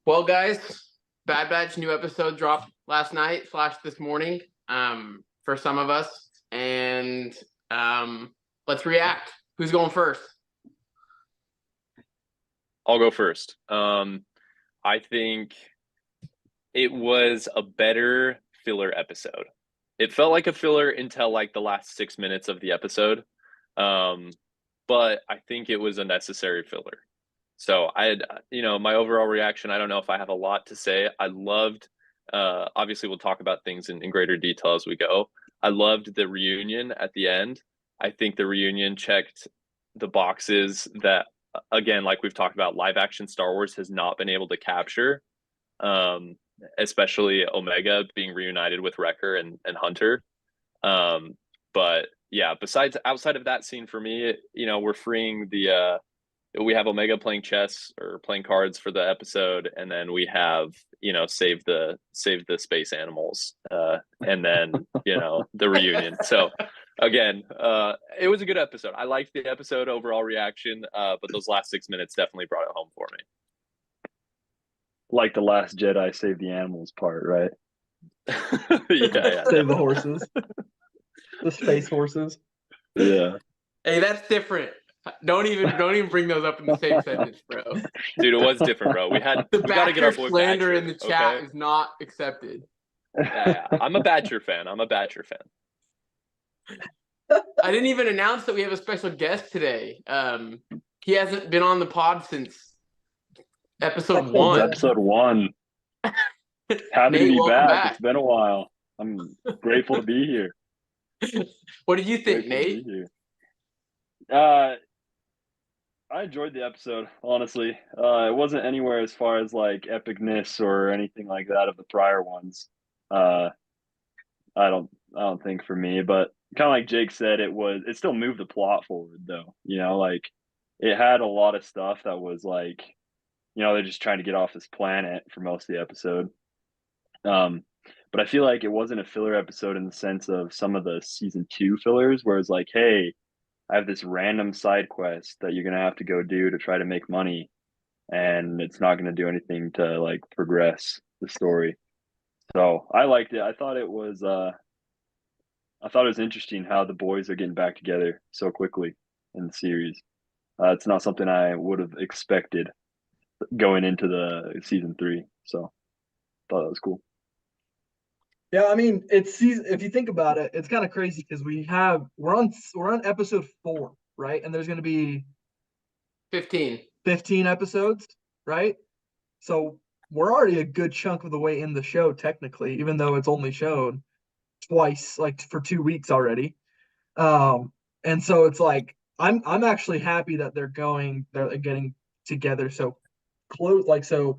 Well, guys, Bad Batch new episode dropped last night / this morning. For some of us, and let's react. Who's going first? I'll go first. I think it was a better filler episode. It felt like a filler until like the last 6 minutes of the episode. But I think it was a necessary filler. So I had, my overall reaction, I don't know if I have a lot to say. I loved, obviously we'll talk about things in greater detail as we go. I loved the reunion at the end. I think the reunion checked the boxes that, again, like we've talked about, live action Star Wars has not been able to capture, especially Omega being reunited with Wrecker and Hunter. But yeah, outside of that scene for me, we're freeing we have Omega playing chess or playing cards for the episode, and then we have save the space animals, and then the reunion. So again, it was a good episode. I liked the episode overall reaction, but those last 6 minutes definitely brought it home for me. Like the Last Jedi, save the animals part, right? yeah, save the horses, the space horses. Yeah. Hey, that's different. Don't even bring those up in the same sentence, bro. Dude, it was different, bro. We got to get our boy slander Badger, in the chat okay? is not accepted. Yeah. I'm a Badger fan. I didn't even announce that we have a special guest today. He hasn't been on the pod since episode 1. Episode 1. Happy to be back. It's been a while. I'm grateful to be here. What did you think, Nate? I enjoyed the episode, honestly. It wasn't anywhere as far as like epicness or anything like that of the prior ones. I don't think for me, but kind of like Jake said, it still moved the plot forward though. Like it had a lot of stuff that was like, they're just trying to get off this planet for most of the episode. But I feel like it wasn't a filler episode in the sense of some of the season 2 fillers where it's like, hey, I have this random side quest that you're going to have to go do to try to make money. And it's not going to do anything to like progress the story. So I liked it. I thought it was interesting how the boys are getting back together so quickly in the series. It's not something I would have expected going into the season 3. So I thought that was cool. Yeah, I mean, if you think about it, it's kind of crazy because we're on episode 4, right? And there's going to be 15 episodes, right? So we're already a good chunk of the way in the show, technically, even though it's only shown twice, like for 2 weeks already. And so it's like I'm actually happy that they're getting together so close, like so,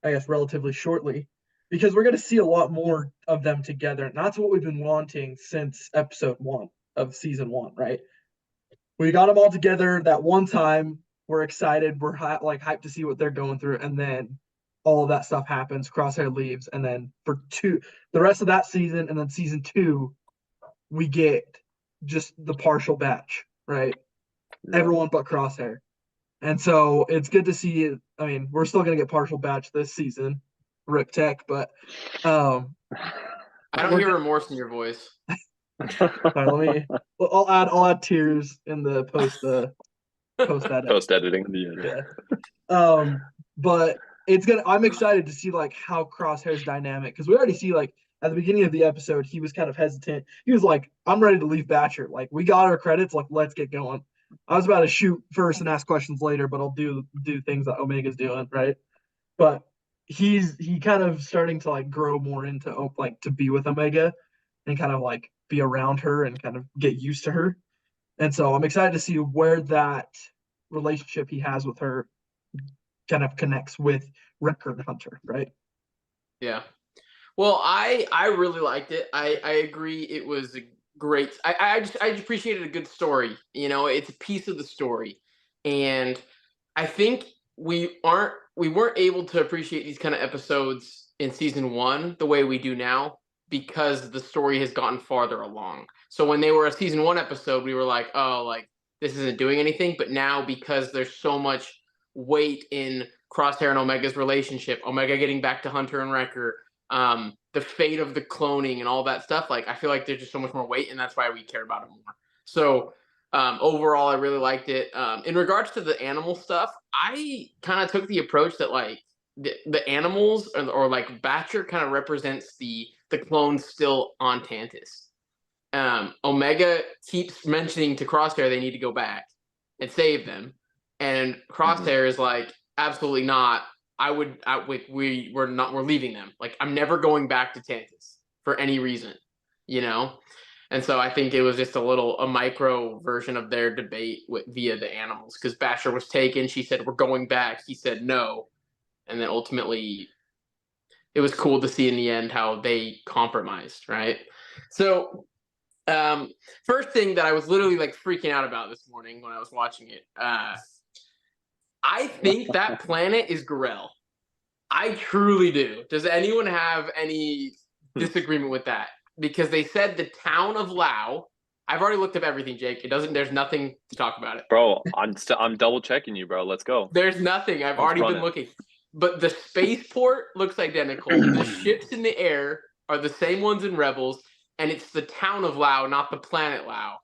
I guess relatively shortly. Because we're going to see a lot more of them together. And that's what we've been wanting since episode 1 of season 1, right? We got them all together that one time. We're excited. We're hyped to see what they're going through. And then all of that stuff happens. Crosshair leaves. And then for the rest of that season, and then season 2, we get just the partial batch, right? Yeah. Everyone but Crosshair. And so it's good to see it. I mean, we're still going to get partial batch this season. Rip Tech, but I don't hear remorse in your voice. Right, I'll add tears in the post editing. Yeah. But I'm excited to see like how Crosshair's dynamic, because we already see like at the beginning of the episode he was kind of hesitant. He was like, I'm ready to leave Batcher. Like, we got our credits, like let's get going. I was about to shoot first and ask questions later, but I'll do things that Omega's doing, right? But he kind of starting to like grow more into like to be with Omega and kind of like be around her and kind of get used to her. And so I'm excited to see where that relationship he has with her kind of connects with Wrecker and Hunter, right? Yeah. Well, I really liked it. I agree. It was great. I just appreciated a good story. It's a piece of the story. And I think we weren't able to appreciate these kind of episodes in season 1 the way we do now because the story has gotten farther along. So when they were a season 1 episode, we were like, oh, like this isn't doing anything. But now, because there's so much weight in Crosshair and Omega's relationship, Omega getting back to Hunter and Wrecker, the fate of the cloning and all that stuff. Like, I feel like there's just so much more weight, and that's why we care about it more. So overall, I really liked it. In regards to the animal stuff, I kind of took the approach that like the animals or like Batcher kind of represents the clones still on Tantus. Omega keeps mentioning to Crosshair they need to go back and save them, and Crosshair is like, absolutely not. We're leaving them. Like, I'm never going back to Tantus for any reason, you know. And so I think it was just a micro version of their debate via the animals, because Basher was taken. She said, we're going back. He said no, and then ultimately it was cool to see in the end how they compromised, right? So first thing that I was literally like freaking out about this morning when I was watching it, I think that planet is Gorel. I truly do. Does anyone have any disagreement with that? Because they said the town of Lao. I've already looked up everything, Jake. It doesn't. There's nothing to talk about it. Bro, I'm double checking you, bro. Let's go. There's nothing. I've Let's already run been it. looking. But the spaceport looks identical. The ships in the air are the same ones in Rebels, and it's the town of Lao, not the planet Lao.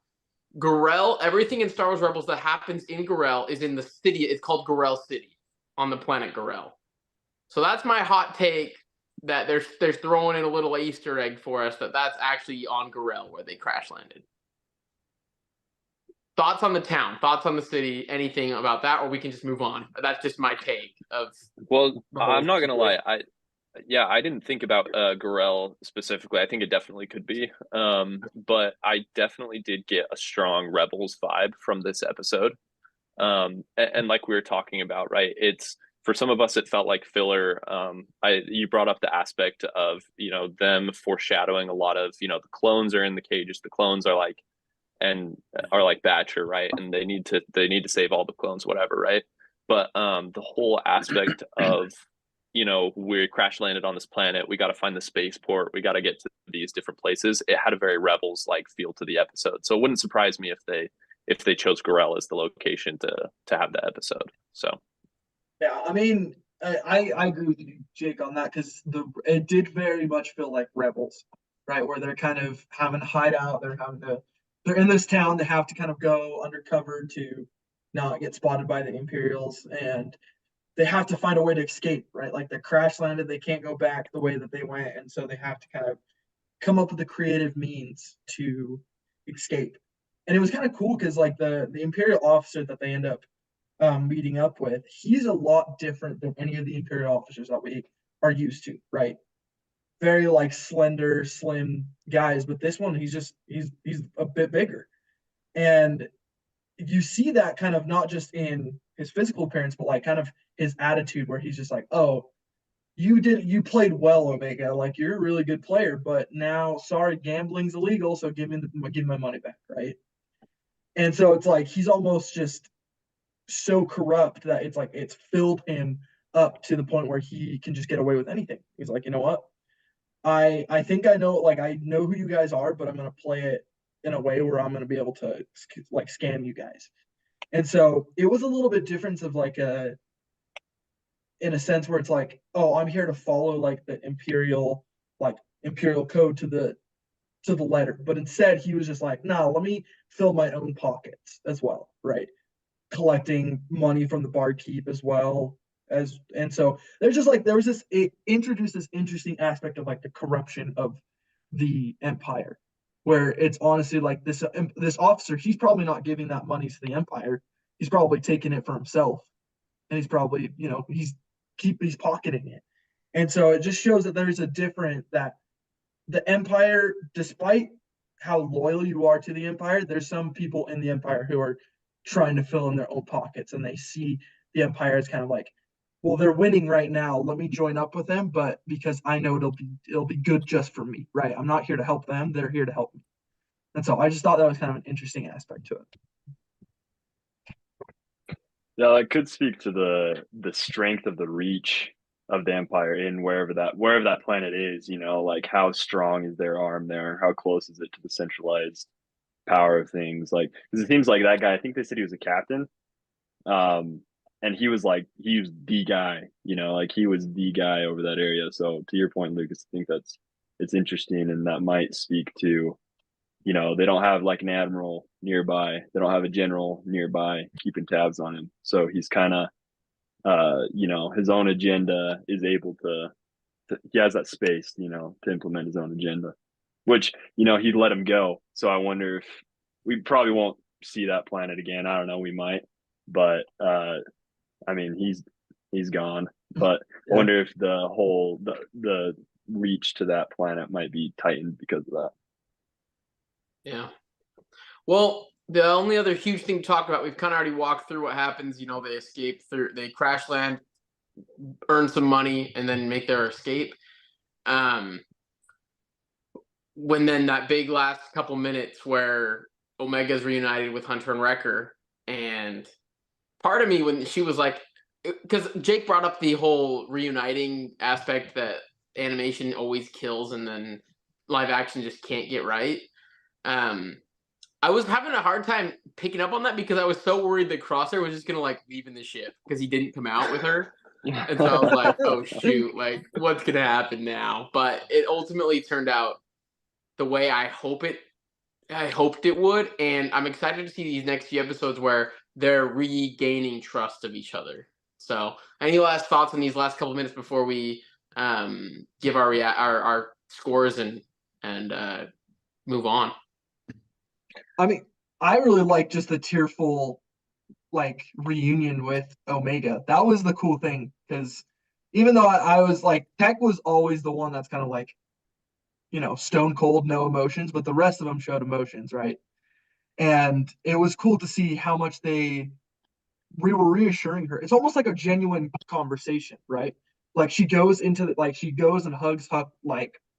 Gorel, everything in Star Wars Rebels that happens in Gorel is in the city. It's called Gorel City on the planet Gorel. So that's my hot take, that they're throwing in a little Easter egg for us that's actually on Gorel where they crash landed. Thoughts on the town? Thoughts on the city? Anything about that, or we can just move on? That's just my take of. Well, I'm not gonna lie. I didn't think about Gorel specifically. I think it definitely could be. But I definitely did get a strong Rebels vibe from this episode. And like we were talking about, right? It's for some of us it felt like filler. You brought up the aspect of, them foreshadowing a lot of, the clones are in the cages. The clones are like Batcher, right? And they need to save all the clones, whatever, right? But the whole aspect of, we crash landed on this planet, we got to find the spaceport, we got to get to these different places. It had a very Rebels like feel to the episode, so it wouldn't surprise me if they chose Gorel as the location to have that episode. So yeah, I mean, I agree with you, Jake, on that, because it did very much feel like Rebels, right? Where they're kind of having a hideout, they're in this town, they have to kind of go undercover to not get spotted by the Imperials, and they have to find a way to escape, right? Like, they crash landed, they can't go back the way that they went, and so they have to kind of come up with the creative means to escape. And it was kind of cool because like the Imperial officer that they end up meeting up with, he's a lot different than any of the Imperial officers that we are used to, right? Very like slender, slim guys, but this one he's a bit bigger, and you see that kind of not just in his physical appearance, but like kind of his attitude, where he's just like, oh, you played well, Omega. Like, you're a really good player, but now, sorry, gambling's illegal, so give me my money back, right? And so it's like he's almost just so corrupt that it's like it's filled him up to the point where he can just get away with anything. He's like, you know what? I think I know, like, I know who you guys are, but I'm gonna play it in a way where I'm gonna be able to like scam you guys. And so it was a little bit different of like in a sense where it's like, oh, I'm here to follow like the imperial code to the letter. But instead he was just like, no, let me fill my own pockets as well, right? Collecting money from the barkeep as well. And so there's just like, there was this, it introduced this interesting aspect of like the corruption of the empire, where it's honestly like this officer, he's probably not giving that money to the empire, he's probably taking it for himself, and he's probably, he's pocketing it. And so it just shows that there's a different, that the empire, despite how loyal you are to the empire, there's some people in the empire who are trying to fill in their own pockets, and they see the empire as kind of like, well, they're winning right now, let me join up with them, but because I know it'll be good just for me, right? I'm not here to help them, they're here to help me. And so I just thought that was kind of an interesting aspect to it. Yeah, that could speak to the strength of the reach of the Empire in wherever that planet is, like how strong is their arm there? How close is it to the centralized power of things? Like, because it seems like that guy, I think they said he was a captain. and he was the guy, like he was the guy over that area. So to your point, Lucas, I think it's interesting, and that might speak to, they don't have like an admiral nearby, they don't have a general nearby keeping tabs on him. So he's kind of, his own agenda is able to, he has that space, to implement his own agenda, which, he'd let him go. So I wonder if we probably won't see that planet again. I don't know, we might, but I mean, he's gone. But I Yeah. wonder if the reach to that planet might be tightened because of that. Yeah. Well, the only other huge thing to talk about, we've kind of already walked through what happens. They escape through, they crash land, earn some money, and then make their escape. When then that big last couple minutes where Omega's reunited with Hunter and Wrecker, and part of me when she was like, because Jake brought up the whole reuniting aspect that animation always kills and then live action just can't get right. I was having a hard time picking up on that because I was so worried that Crosshair was just gonna like leave in the ship because he didn't come out with her. And so I was like, oh shoot, like what's gonna happen now? But it ultimately turned out the way I hoped it would, and I'm excited to see these next few episodes where they're regaining trust of each other. So, any last thoughts on these last couple minutes before we give our scores and move on? I mean, I really like just the tearful like reunion with Omega. That was the cool thing because even though I was like Tech was always the one that's kind of like, stone cold, no emotions, but the rest of them showed emotions, right? And it was cool to see how much we were reassuring her. It's almost like a genuine conversation, right? Like she goes and hugs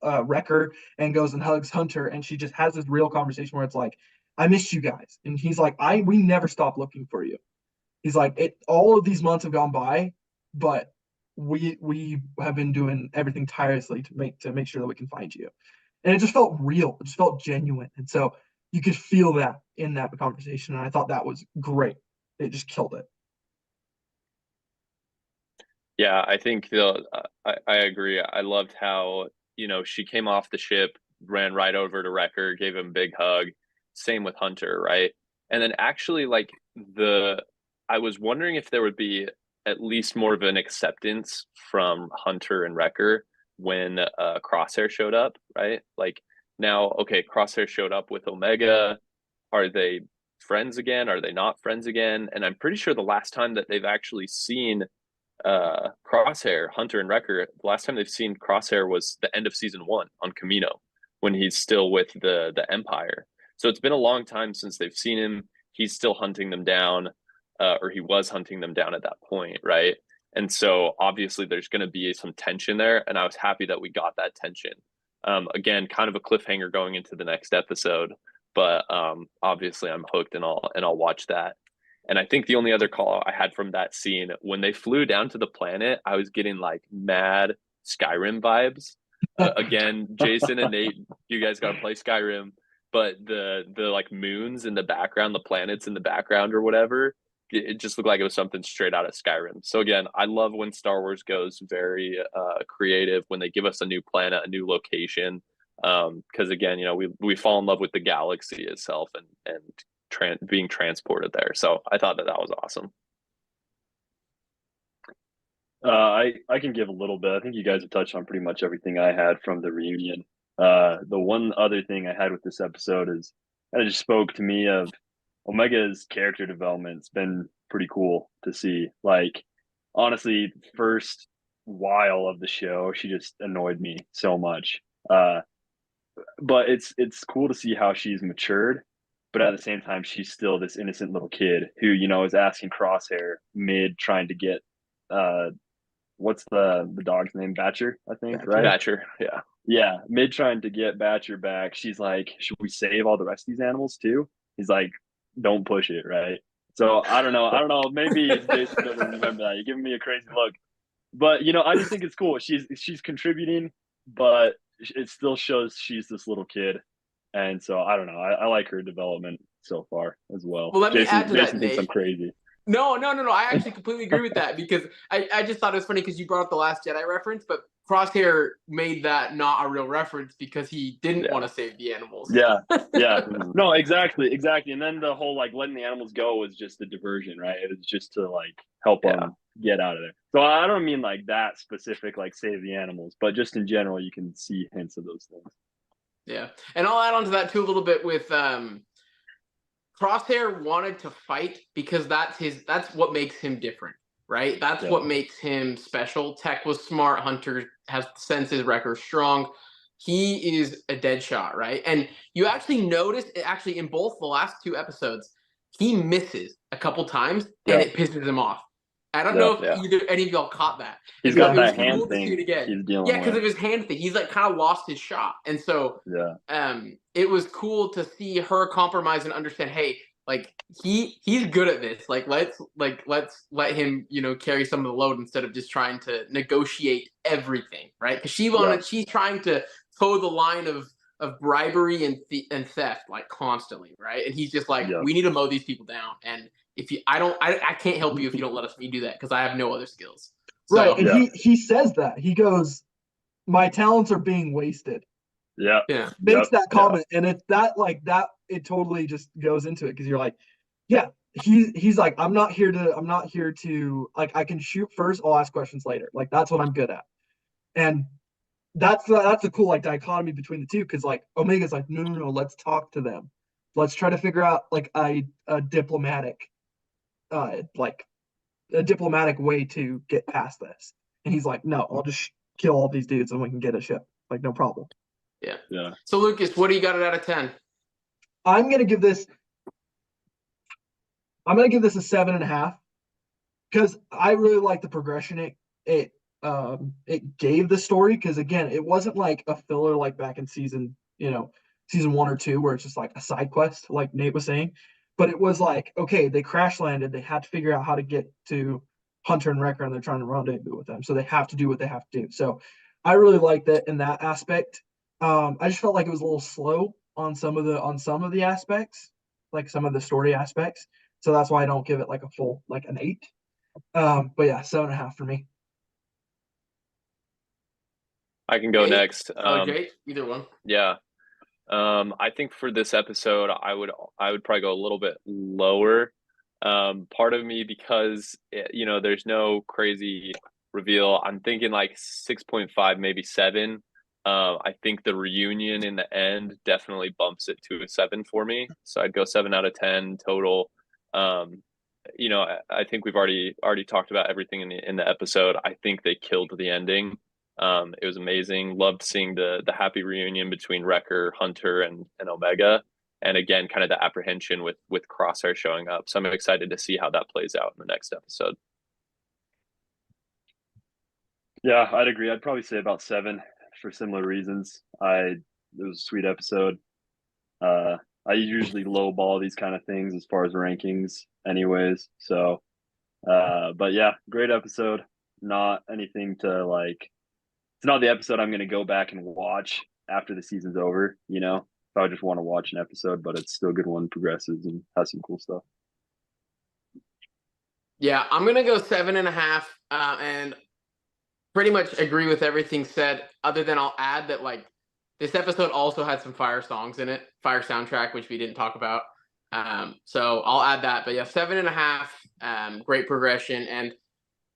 Wrecker and goes and hugs Hunter, and she just has this real conversation where it's like, I missed you guys. And he's like, we never stopped looking for you. He's like, all of these months have gone by, but we have been doing everything tirelessly to make sure that we can find you. And it just felt real. It just felt genuine. And so you could feel that in that conversation. And I thought that was great. It just killed it. Yeah, I think I agree. I loved how, she came off the ship, ran right over to Wrecker, gave him a big hug. Same with Hunter, right? And then actually like I was wondering if there would be at least more of an acceptance from Hunter and Wrecker when Crosshair showed up, right? Like now, okay, Crosshair showed up with Omega. Are they friends again? Are they not friends again? And I'm pretty sure the last time that they've actually seen Crosshair, Hunter and Wrecker, the last time they've seen Crosshair was the end of season 1 on Camino when he's still with the Empire. So it's been a long time since they've seen him. He's still hunting them down, or he was hunting them down at that point, right? And so obviously there's going to be some tension there, and I was happy that we got that tension. Again, kind of a cliffhanger going into the next episode, but obviously I'm hooked and I'll watch that. And I think the only other call I had from that scene when they flew down to the planet, I was getting like mad Skyrim vibes. Again, Jason and Nate, you guys got to play Skyrim, but the like moons in the background, the planets in the background or whatever, it just looked like it was something straight out of Skyrim. So again, I love when Star Wars goes very creative when they give us a new planet, a new location. Because again, we fall in love with the galaxy itself and being transported there. So I thought that was awesome. I can give a little bit. I think you guys have touched on pretty much everything I had from the reunion. The one other thing I had with this episode is that it just spoke to me of Omega's character development. It's been pretty cool to see. Like, honestly, first while of the show, she just annoyed me so much. But it's cool to see how she's matured, but at the same time, she's still this innocent little kid who, is asking Crosshair mid trying to get what's the dog's name? Batcher, I think, right? Batcher, yeah. Yeah, mid trying to get Batcher back, she's like, should we save all the rest of these animals too? He's like, don't push it, right? So I don't know. Maybe Jason doesn't remember that. You're giving me a crazy look. But I just think it's cool. She's contributing, but it still shows she's this little kid. And so I don't know. I like her development so far as well. Well, let me Jason add to that, thinks I'm Nate. crazy. No. I actually completely agree with that because I just thought it was funny because you brought up the Last Jedi reference, but Crosshair made that not a real reference because he didn't Yeah. want to save the animals. Yeah, yeah. Mhm. No, exactly. And then the whole like letting the animals go was just a diversion, right? It was just to like help Yeah. them get out of there. So I don't mean like that specific, like save the animals, but just in general, you can see hints of those things. Yeah, and I'll add on to that too a little bit with Crosshair wanted to fight because that's what makes him different, right? That's Yeah, what makes him special. Tech was smart, Hunter has senses, Wrecker strong. He is a dead shot, right? And you actually notice actually in both the last two episodes, he misses a couple times and yeah, it pisses him off. I don't yeah. know if Yeah. either any of y'all caught that. He's And so got it was Yeah. that cool hand to see it thing again. he's dealing Yeah, because with. of his hand thing. He's like kind of lost his shot. And so Yeah, it was cool to see her compromise and understand, hey, like he's good at this. Let's let him, carry some of the load instead of just trying to negotiate everything, right? Because yeah, she's trying to toe the line of bribery and theft like constantly, right? And he's just like, yeah, we need to mow these people down. And if you, I can't help you if you don't let me do that because I have no other skills. Right. So And yeah, he says that. He goes, my talents are being wasted. yeah, yeah, yep, Makes that yeah, comment. And it's that like that it totally just goes into it because you're like, yeah, he's like, I'm not here to like I can shoot first, I'll ask questions later. Like that's what I'm good at. And that's a cool like dichotomy between the two because like Omega's like, no, let's talk to them. Let's try to figure out like a diplomatic like a diplomatic way to get past this. And he's like, no, I'll just kill all these dudes and we can get a ship. Like, no problem. yeah. yeah. So Lucas, what do you got it out of 10? I'm gonna give this. I'm gonna give this a 7.5 because I really like the progression it gave the story. Because again, it wasn't like a filler like back in season 1 or 2 where it's just like a side quest, like Nate was saying. But it was like, okay, they crash landed. They had to figure out how to get to Hunter and Wrecker, and they're trying to rendezvous with them. So they have to do what they have to do. So I really like that in that aspect. I just felt like it was a little slow on some of the aspects, like some of the story aspects. So that's why I don't give it like a full like an 8. But yeah, 7.5 for me. I can go Jake? next. Oh, Jake? Either one. Yeah. I think for this episode, I would probably go a little bit lower. Part of me because there's no crazy reveal. I'm thinking like 6.5, maybe 7. I think the reunion in the end definitely bumps it to a 7 for me. So I'd go 7 out of 10 total. Um, I think we've already talked about everything in the episode. I think they killed the ending. It was amazing. Loved seeing the happy reunion between Wrecker, Hunter, and Omega, and again, kind of the apprehension with Crosshair showing up. So I'm excited to see how that plays out in the next episode. Yeah, I'd agree. I'd probably say about 7 for similar reasons. It was a sweet episode. Uh, I usually lowball these kind of things as far as rankings, anyways. So, but yeah, great episode. Not anything to like. It's not the episode I'm going to go back and watch after the season's over. If I just want to watch an episode, but it's still a good one, progresses and has some cool stuff. Yeah, I'm gonna go 7.5, and pretty much agree with everything said. Other than I'll add that like this episode also had some fire songs in it, fire soundtrack, which we didn't talk about. So I'll add that. But yeah, 7.5. Great progression. And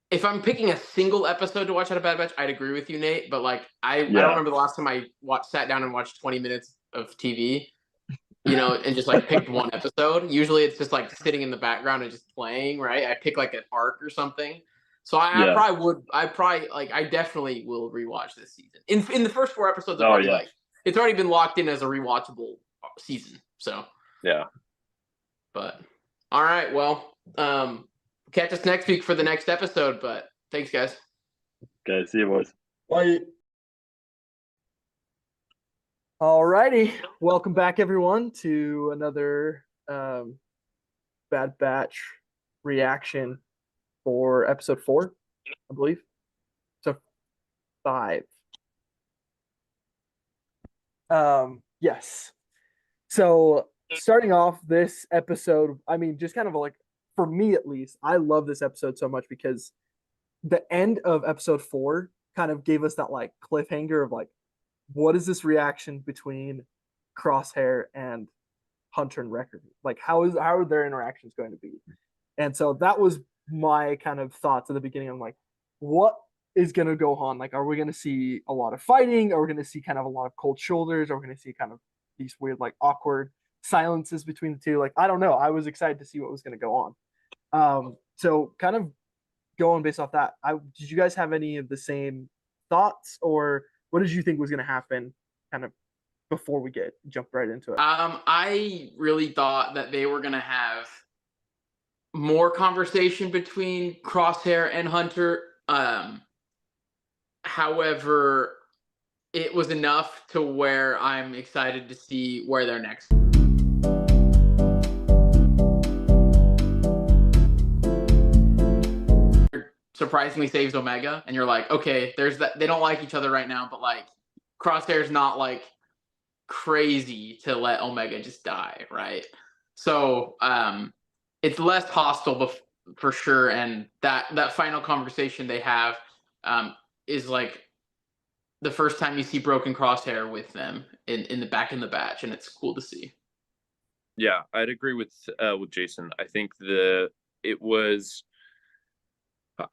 if I'm picking a single episode to watch out of Bad Batch, I'd agree with you, Nate. But like I don't Yeah, remember the last time I sat down and watched 20 minutes of TV. And just like picked one episode. Usually it's just like sitting in the background and just playing, right? I pick like an arc or something. So yeah. I definitely will rewatch this season. In the first 4 episodes, I've Oh already yeah. like it's already been locked in as a rewatchable season. So, Yeah. but all right, well, catch us next week for the next episode. But thanks, guys. Okay, see you boys. Bye. Alrighty, welcome back everyone to another Bad Batch reaction for episode 4, I believe. So 5. Yes. So starting off this episode, I mean, just kind of like for me at least, I love this episode so much because the end of episode 4 kind of gave us that like cliffhanger of like, what is this reaction between Crosshair and Hunter and Wrecker? Like, how are their interactions going to be? And so that was my kind of thoughts at the beginning. I'm like, what is going to go on? Like, are we going to see a lot of fighting? Are we going to see kind of a lot of cold shoulders? Are we going to see kind of these weird, like, awkward silences between the two? Like, I don't know. I was excited to see what was going to go on. So kind of going based off that, did you guys have any of the same thoughts, or what did you think was going to happen kind of before we jump right into it? I really thought that they were gonna have more conversation between Crosshair and Hunter. However, it was enough to where I'm excited to see where they're next. Surprisingly saves Omega, and you're like, okay, there's that. They don't like each other right now, but like Crosshair's not like crazy to let Omega just die, right? So it's less hostile for sure, and that final conversation they have is like the first time you see Broken Crosshair with them in the back in the batch, and it's cool to see. Yeah, I'd agree with Jason. I think it was.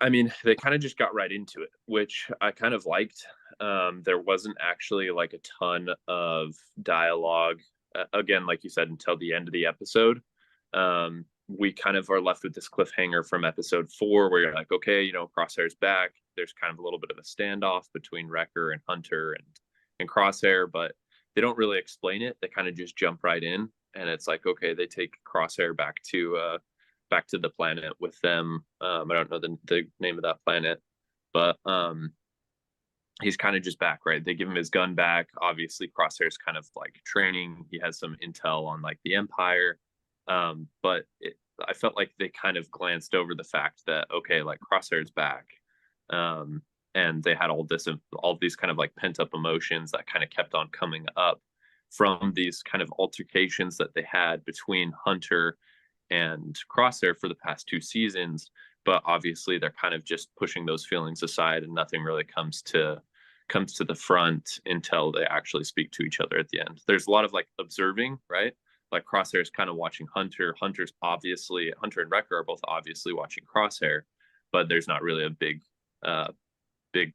I mean, they kind of just got right into it, which I kind of liked. There wasn't actually like a ton of dialogue. Again, like you said, until the end of the episode. We kind of are left with this cliffhanger from episode 4 where you're like, okay, Crosshair's back. There's kind of a little bit of a standoff between Wrecker and Hunter and Crosshair, but they don't really explain it. They kind of just jump right in, and it's like, okay, they take Crosshair back to the planet with them. I don't know the name of that planet, but he's kind of just back, right? They give him his gun back. Obviously, Crosshair's kind of like training. He has some intel on like the Empire, but I felt like they kind of glanced over the fact that, okay, like Crosshair's back, and they had all these kind of like pent up emotions that kind of kept on coming up from these kind of altercations that they had between Hunter and Crosshair for the past 2 seasons. But obviously they're kind of just pushing those feelings aside, and nothing really comes to the front until they actually speak to each other at the end. There's a lot of like observing, right? Like Crosshair's kind of watching Hunter. Hunter and Wrecker are both obviously watching Crosshair, but there's not really a big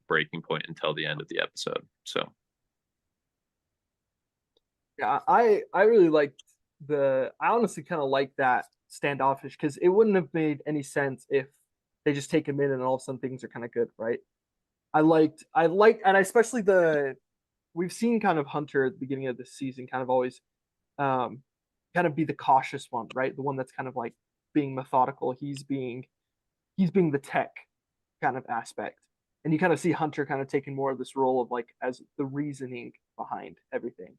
breaking point until the end of the episode. So Yeah, I really liked I honestly kind of like that standoffish, because it wouldn't have made any sense if they just take him in and all of a sudden things are kind of good, right? I liked, and especially we've seen kind of Hunter at the beginning of this season kind of always kind of be the cautious one, right? The one that's kind of like being methodical. He's being the tech kind of aspect. And you kind of see Hunter kind of taking more of this role of like as the reasoning behind everything.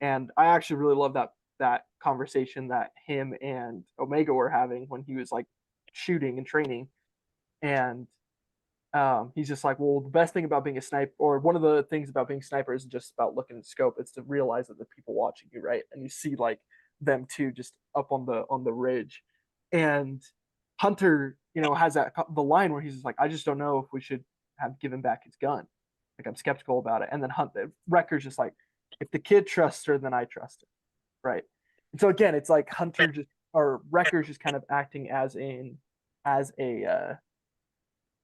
And I actually really love that conversation that him and Omega were having when he was like shooting and training. And he's just like, well, the best thing about being a sniper, or one of the things about being a sniper, isn't just about looking at the scope. It's to realize that the people watching you, right? And you see like them too, just up on the ridge. And Hunter, has the line where he's just like, I just don't know if we should have given back his gun. Like, I'm skeptical about it. And then Wrecker's just like, if the kid trusts her, then I trust her, right? And so again, it's like Wrecker's just kind of acting as a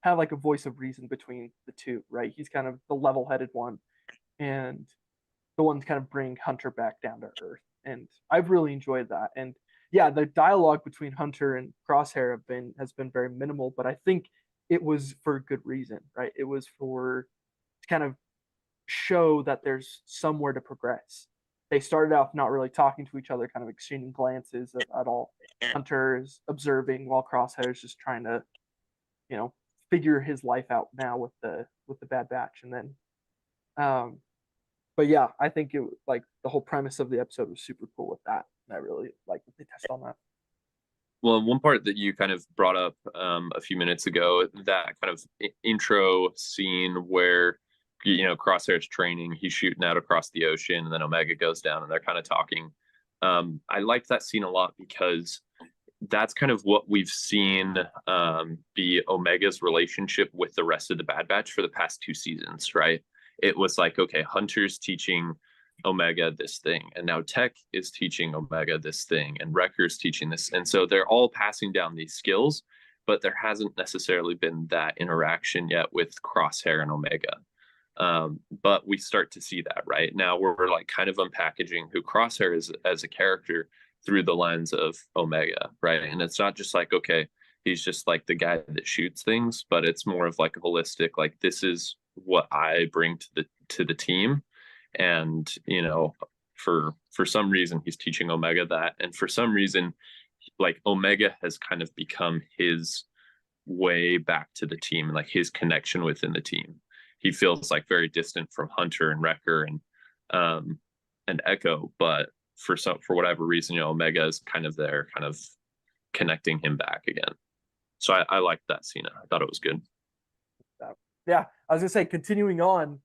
kind of like a voice of reason between the two, right? He's kind of the level-headed one, and the one to kind of bring Hunter back down to earth. And I've really enjoyed that. And yeah, the dialogue between Hunter and Crosshair has been very minimal, but I think it was for a good reason, right? It was to kind of show that there's somewhere to progress. They started off not really talking to each other, kind of exchanging glances at all. Hunter is observing while Crosshair is just trying to, figure his life out now with the Bad Batch. And then but yeah, I think it like the whole premise of the episode was super cool with that. And I really like that they touched on that. Well, one part that you kind of brought up a few minutes ago, that kind of intro scene where Crosshair's training, he's shooting out across the ocean, and then Omega goes down, and they're kind of talking. I liked that scene a lot because that's kind of what we've seen be Omega's relationship with the rest of the Bad Batch for the past 2 seasons, right? It was like, okay, Hunter's teaching Omega this thing, and now Tech is teaching Omega this thing, and Wrecker's teaching this. And so they're all passing down these skills, but there hasn't necessarily been that interaction yet with Crosshair and Omega. But we start to see that right now. We're like kind of unpackaging who Crosshair is as a character through the lens of Omega, right? And it's not just like, okay, he's just like the guy that shoots things, but it's more of like a holistic, like this is what I bring to the team. And for some reason he's teaching Omega that. And for some reason, like Omega has kind of become his way back to the team and like his connection within the team. He feels like very distant from Hunter and Wrecker and Echo, but for whatever reason, Omega is kind of there, kind of connecting him back again. So I liked that scene. I thought it was good. Yeah, I was gonna say, continuing on,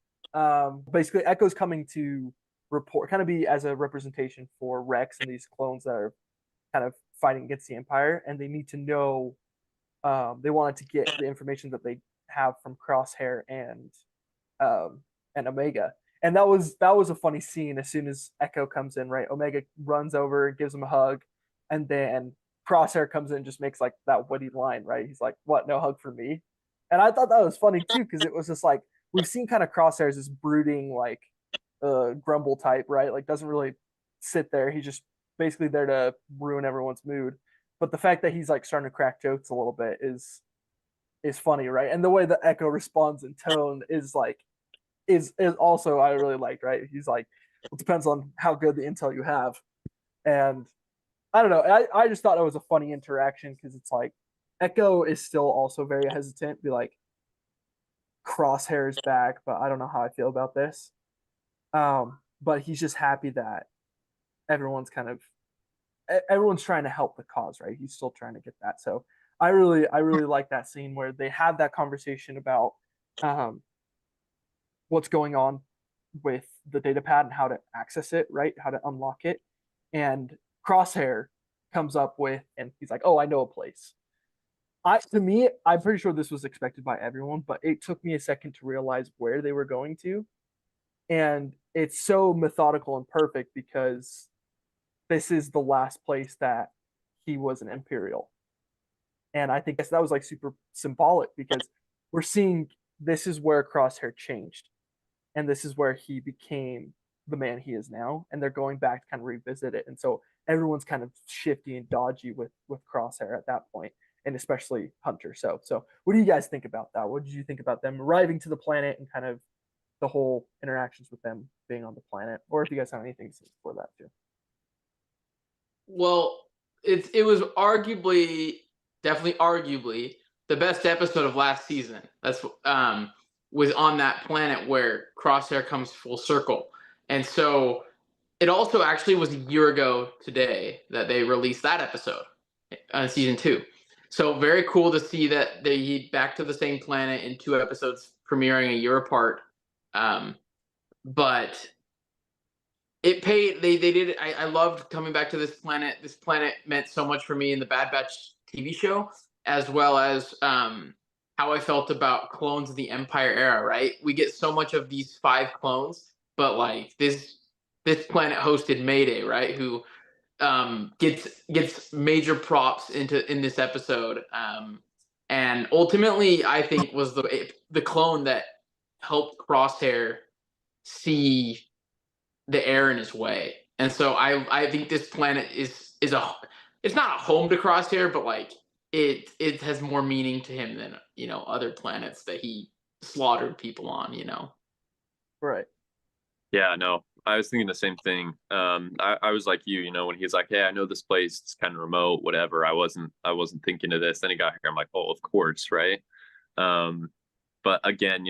basically Echo's coming to report, kind of be as a representation for Rex and these clones that are kind of fighting against the Empire, and they need to know. They wanted to get the information that they have from Crosshair and Omega, and that was a funny scene. As soon as Echo comes in, right, Omega runs over and gives him a hug, and then Crosshair comes in and just makes like that witty line, right? He's like, "What? No hug for me?" And I thought that was funny too, because it was just like we've seen kind of Crosshair as this brooding, like grumble type, right? Like doesn't really sit there. He's just basically there to ruin everyone's mood. But the fact that he's like starting to crack jokes a little bit is funny, right? And the way that Echo responds in tone is like is also I really liked, right? He's like, it depends on how good the intel you have. And I don't know. I just thought it was a funny interaction because it's like Echo is still also very hesitant, be like, Crosshair is back, but I don't know how I feel about this. But he's just happy that everyone's kind of everyone's trying to help the cause, right? He's still trying to get that. So I really like that scene where they have that conversation about what's going on with the data pad and how to access it, right? How to unlock it. And Crosshair comes up with, and he's like, "Oh, I know a place." To me, I'm pretty sure this was expected by everyone, but it took me a second to realize where they were going to. And it's so methodical and perfect because this is the last place that he was an Imperial. And I think that was like super symbolic because we're seeing this is where Crosshair changed. And this is where he became the man he is now. And they're going back to kind of revisit it. And so everyone's kind of shifty and dodgy with Crosshair at that point, and especially Hunter. So what do you guys think about that? What did you think about them arriving to the planet and kind of the whole interactions with them being on the planet? Or if you guys have anything to say for that too. Well, it was definitely arguably, the best episode of last season. That's was on that planet where Crosshair comes full circle, and so it also actually was a year ago today that they released that episode on season 2. So very cool to see that they back to the same planet in 2 episodes premiering a year apart. But it paid. They did. I loved coming back to this planet. This planet meant so much for me in the Bad Batch TV show, as well as how I felt about clones of the Empire era. Right, we get so much of these 5 clones, but like this planet hosted Mayday, right? Who gets major props in this episode, and ultimately I think was the clone that helped Crosshair see the air in his way. And so I think this planet is it's not a home to Crosshair, but like it has more meaning to him than other planets that he slaughtered people on. Right. Yeah, no, I was thinking the same thing. I was like you, when he's like, "Hey, I know this place. It's kind of remote, whatever." I wasn't thinking of this. Then he got here. I'm like, "Oh, of course, right?" But again,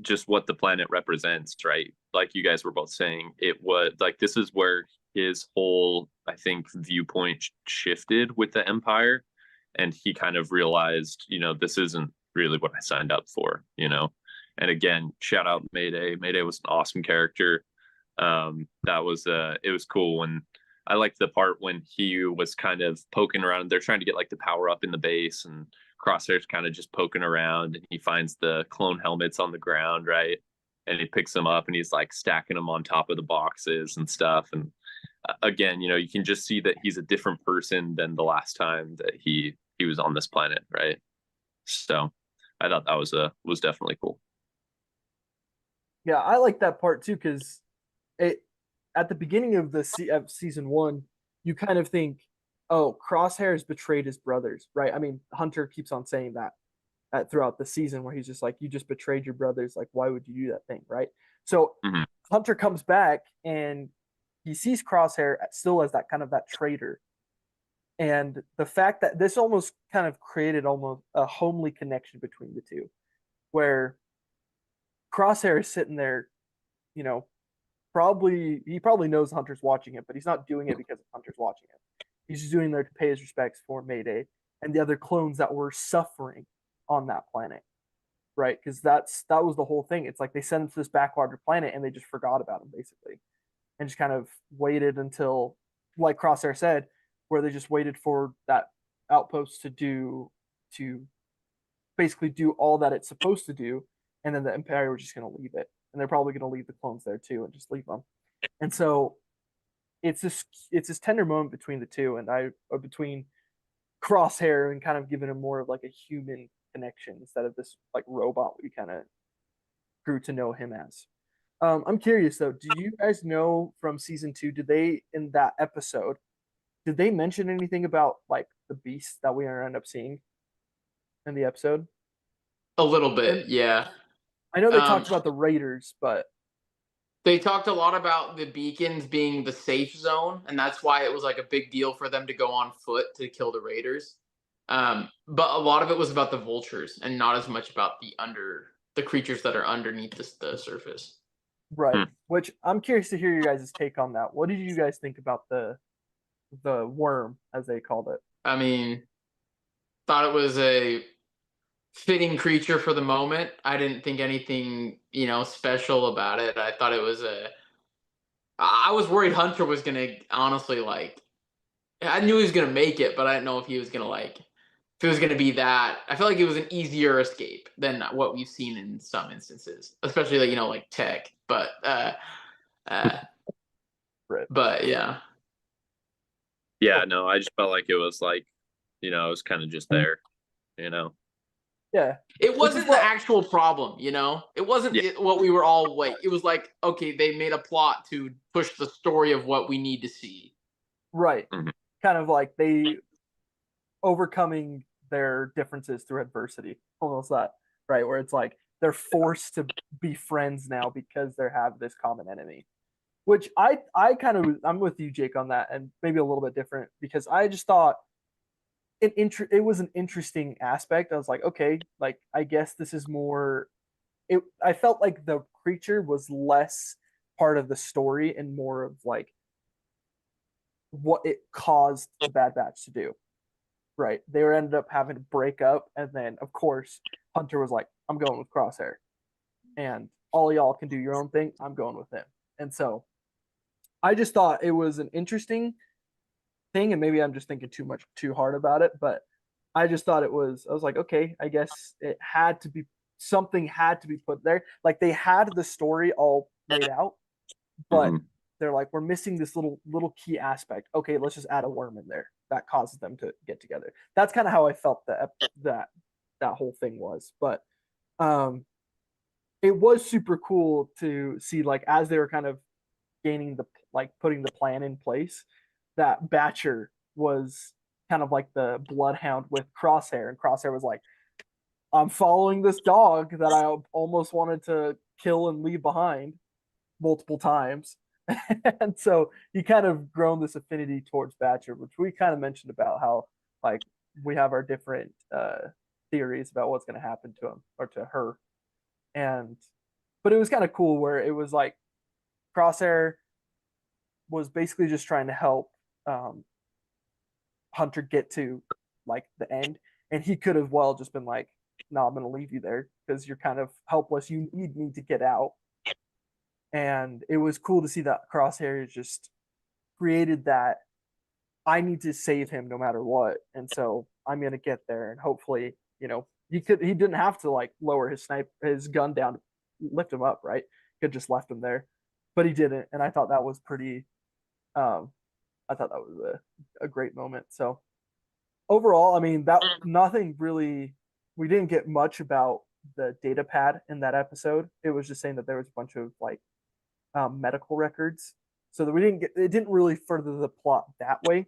just what the planet represents, right? Like you guys were both saying, it was like this is where his whole, I think, viewpoint shifted with the Empire, and he kind of realized, this isn't really what I signed up for, And again, shout out Mayday. Mayday was an awesome character. It was cool when I liked the part when he was kind of poking around. They're trying to get like the power up in the base, and Crosshair's kind of just poking around, and he finds the clone helmets on the ground, right? And he picks them up and he's like stacking them on top of the boxes and stuff. And again, you can just see that he's a different person than the last time that he was on this planet, right? So I thought that was definitely cool. Yeah, I like that part too because it at the beginning of of season 1, you kind of think, oh, Crosshair has betrayed his brothers, right? I mean, Hunter keeps on saying that throughout the season, where he's just like, you just betrayed your brothers. Like, why would you do that thing, right? So Mhm. Hunter comes back and he sees Crosshair still as that kind of that traitor. And the fact that this almost kind of created almost a homely connection between the two, where Crosshair is sitting there, you know, he probably knows Hunter's watching it, but he's not doing it because Hunter's watching it. He's just doing there to pay his respects for Mayday and the other clones that were suffering on that planet, right? Because that was the whole thing. It's like they sent him to this backwater planet and they just forgot about him basically, and just kind of waited until, like Crosshair said, where they just waited for that outpost to basically do all that it's supposed to do, and then the Empire was just going to leave it, and they're probably going to leave the clones there too and just leave them. And so it's this tender moment between the two, and between Crosshair and kind of giving him more of like a human connection instead of this like robot we kind of grew to know him as. I'm curious though, do you guys know from season 2, did they in that episode, did they mention anything about like the beast that we end up seeing in the episode? A little And bit, yeah. I know they Um, talked about the Raiders, but they talked a lot about the beacons being the safe zone, and that's why it was like a big deal for them to go on foot to kill the Raiders. But a lot of it was about the vultures, and not as much about the creatures that are underneath the surface. right. Hmm. Which I'm curious to hear your guys' take on that. What did you guys think about the worm, as they called it? I mean, thought it was a fitting creature for the moment. I didn't think anything, special about it. I thought it was a. I was worried Hunter was gonna honestly like. I knew he was gonna make it, but I didn't know if he was gonna like. If it was gonna be that, I felt like it was an easier escape than what we've seen in some instances, especially like like Tech. Uh, Right. but yeah, Yeah, no, I just felt like it was like, it was kind of just there, you know. Yeah. it Which is wasn't the what actual problem. It wasn't Yeah. what we were all wait. It was like okay, they made a plot to push the story of what we need to see. right. Mhm. Kind of like they overcoming their differences through adversity. Almost that, right? Where it's like they're forced to be friends now because they have this common enemy. Which I kind of I'm with you, Jake, on that, and maybe a little bit different because I just thought it was an interesting aspect. I was like, okay, like I guess this is more. I felt like the creature was less part of the story and more of like what it caused the Bad Batch to do. Right? They were ended up having to break up, and then of course Hunter was like, "I'm going with Crosshair," and all y'all can do your own thing. I'm going with him, and so I just thought it was an interesting thing, and maybe I'm just thinking too hard about it, but I just thought it was. I was like, okay, I guess it had to be something had to be put there. Like they had the story all laid out, but Mhm. they're like, we're missing this little key aspect. Okay, let's just add a worm in there that causes them to get together. That's kind of how I felt that whole thing was. But um, it was super cool to see like as they were kind of gaining the like putting the plan in place, that Batcher was kind of like the bloodhound with Crosshair, and Crosshair was like, I'm following this dog that I almost wanted to kill and leave behind multiple times. And so he kind of grown this affinity towards Batcher, which we kind of mentioned about how like we have our different theories about what's going to happen to him or to her. And but it was kind of cool where it was like Crosshair was basically just trying to help um, Hunter get to like the end, and he could have well just been like, "No, I'm going to leave you there because you're kind of helpless. You need to get out." And it was cool to see that Crosshair is just created that I need to save him no matter what, and so I'm gonna get there, and hopefully, he didn't have to like lower his gun down to lift him up, right? Could just left him there, but he didn't, and I thought that was pretty. Um, I thought that was a great moment. So overall, I mean, that nothing really. We didn't get much about the data pad in that episode. It was just saying that there was a bunch of like medical records, so that it didn't really further the plot that way,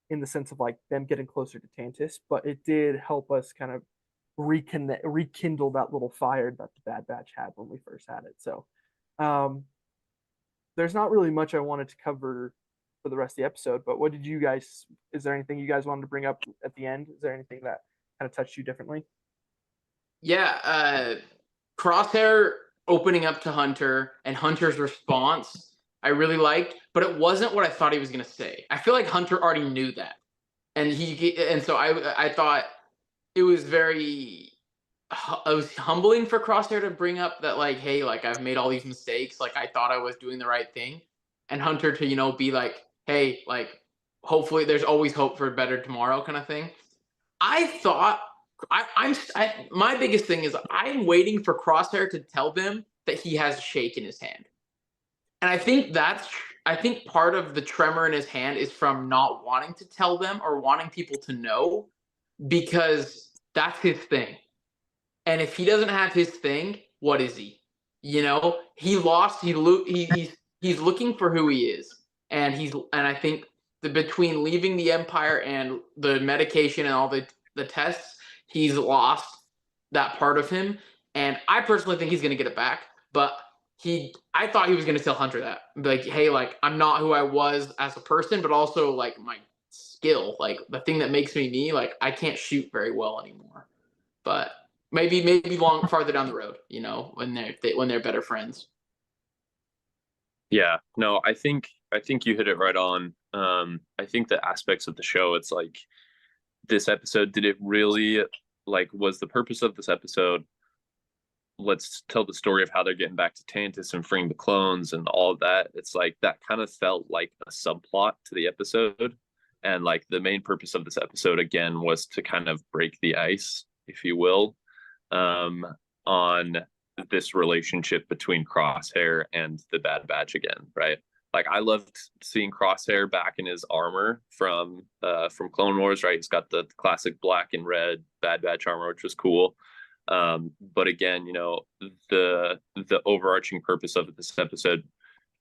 in the sense of like them getting closer to Tantus, but it did help us kind of rekindle that little fire that the Bad Batch had when we first had it. So there's not really much I wanted to cover for the rest of the episode, but what did you guys, is there anything you guys wanted to bring up at the end? Is there anything that kind of touched you differently? Yeah, Crosshair opening up to Hunter and Hunter's response, I really liked, but it wasn't what I thought he was going to say. I feel like Hunter already knew that, and so I thought it was it was humbling for Crosshair to bring up that, like, hey, like, I've made all these mistakes, like, I thought I was doing the right thing, and Hunter to be like, hey, like, hopefully there's always hope for a better tomorrow, kind of thing. I thought my biggest thing is I'm waiting for Crosshair to tell them that he has a shake in his hand, and I think part of the tremor in his hand is from not wanting to tell them or wanting people to know, because that's his thing. And if he doesn't have his thing, what is he? He lost. He's looking for who he is, and I think between leaving the Empire and the medication and all the tests, he's lost that part of him. And I personally think he's going to get it back. But I thought he was going to tell Hunter that, like, hey, like, I'm not who I was as a person, but also like my skill, like the thing that makes me me, like I can't shoot very well anymore. But maybe farther down the road, when they're better friends. Yeah, no, I think you hit it right on. I think the aspects of the show, it's like this episode, did it really, like, was the purpose of this episode, let's tell the story of how they're getting back to Tantus and freeing the clones and all of that. It's like that kind of felt like a subplot to the episode. And like the main purpose of this episode again was to kind of break the ice, if you will, on this relationship between Crosshair and the Bad Batch again, right? Like I loved seeing Crosshair back in his armor from Clone Wars, right? He's got the classic black and red Bad Batch armor, which was cool. But again, the overarching purpose of this episode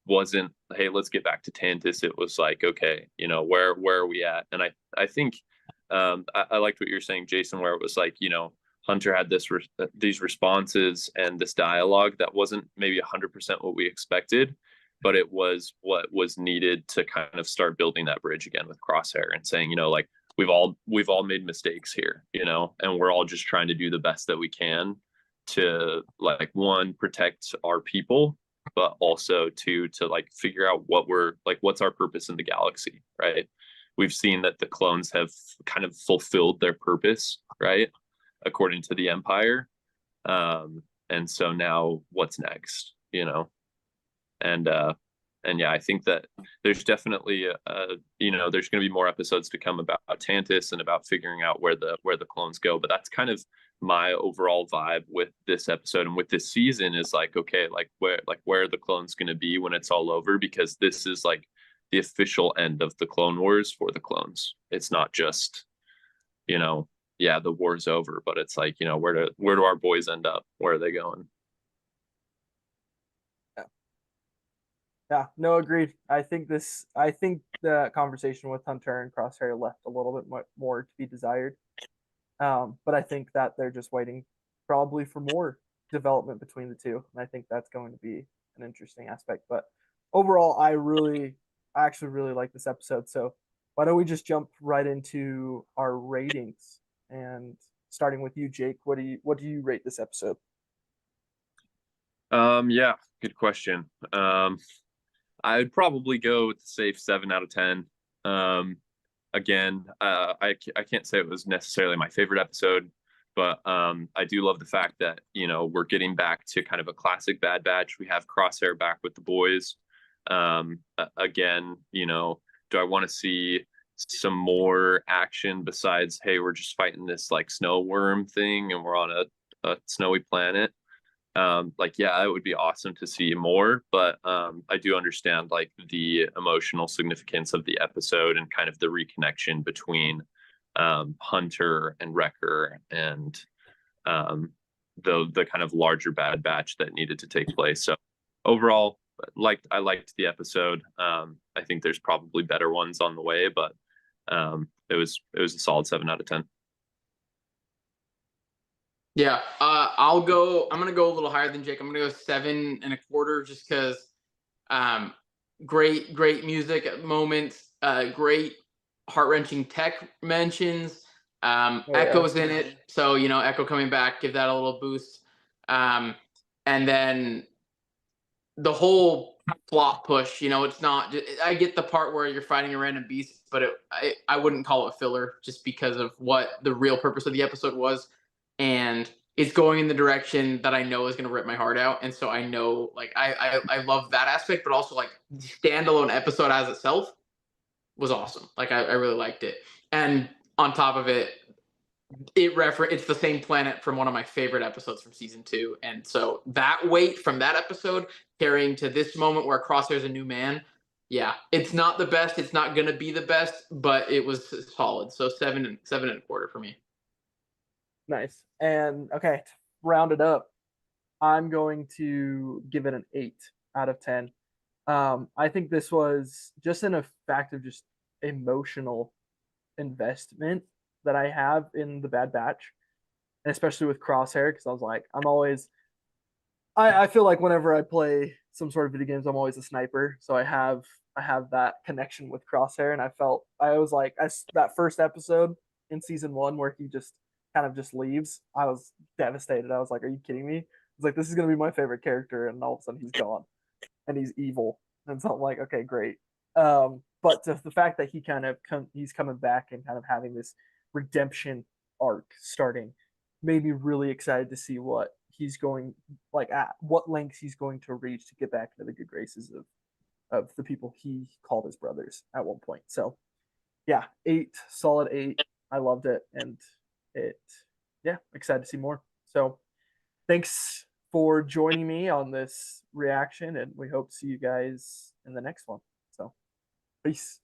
wasn't, hey, let's get back to Tantus. It was like, okay, where are we at? And I think I liked what you're saying, Jason, where it was like, Hunter had these responses and this dialogue that wasn't maybe 100% what we expected, but it was what was needed to kind of start building that bridge again with Crosshair and saying, like, we've all made mistakes here, and we're all just trying to do the best that we can to, like, one, protect our people, but also to like figure out what's our purpose in the galaxy, right? We've seen that the clones have kind of fulfilled their purpose, right, according to the Empire, and so now what's next, and yeah, I think that there's definitely there's going to be more episodes to come about Tantus and about figuring out where the clones go, but that's kind of my overall vibe with this episode and with this season is like, okay, where are the clones going to be when it's all over? Because this is like the official end of the Clone Wars for the clones. It's not just, yeah, the war's over, but it's like, where do our boys end up? Where are they going? Yeah, no, agreed. I think the conversation with Hunter and Crosshair left a little bit more to be desired. But I think that they're just waiting probably for more development between the two. And I think that's going to be an interesting aspect. But overall, I actually really like this episode. So why don't we just jump right into our ratings, and starting with you, Jake, what do you rate this episode? Yeah, good question. I'd probably go with the safe 7 out of 10. Again, I can't say it was necessarily my favorite episode, but I do love the fact that we're getting back to kind of a classic Bad Batch. We have Crosshair back with the boys. Again, do I want to see some more action besides, hey, we're just fighting this like snow worm thing and we're on a snowy planet? Like, yeah, it would be awesome to see more, but I do understand like the emotional significance of the episode and kind of the reconnection between Hunter and Wrecker and the kind of larger Bad Batch that needed to take place. So overall, I liked the episode. I think there's probably better ones on the way, but it was a solid 7 out of 10. Yeah, I'm gonna go a little higher than Jake. I'm gonna go 7.25, just because great music moments, great heart wrenching tech mentions. Oh, yeah. Echo's in it, so Echo coming back, give that a little boost. Um, and then the whole plot push, it's not. I get the part where you're fighting a random beast, but I wouldn't call it filler, just because of what the real purpose of the episode was, and it's going in the direction that I know is going to rip my heart out, and so I know, like, I love that aspect, but also like the standalone episode as itself was awesome. Like, I really liked it, and on top of it, it's the same planet from one of my favorite episodes from season 2, and so that weight from that episode carrying to this moment where Crosshair's a new man. Yeah, it's not the best, it's not gonna be the best, but it was solid. So 7.25 for me. Nice. And okay, to round it up, I'm going to give it an 8 out of 10. I think this was just an fact of just emotional investment that I have in the Bad Batch, and especially with Crosshair, because I was like, I feel like whenever I play some sort of video games, I'm always a sniper, so I have that connection with Crosshair, and I was like, that first episode in season 1 where he just kind of just leaves, I was devastated. I was like, are you kidding me? I was like, this is gonna be my favorite character, and all of a sudden he's gone, and he's evil, and so I'm like, okay, great. But the fact that he's coming back and kind of having this redemption arc starting made me really excited to see what he's going, like, at what lengths he's going to reach to get back into the good graces of the people he called his brothers at one point. So yeah, solid 8. I loved it, and it yeah, excited to see more. So thanks for joining me on this reaction, and we hope to see you guys in the next one. So peace.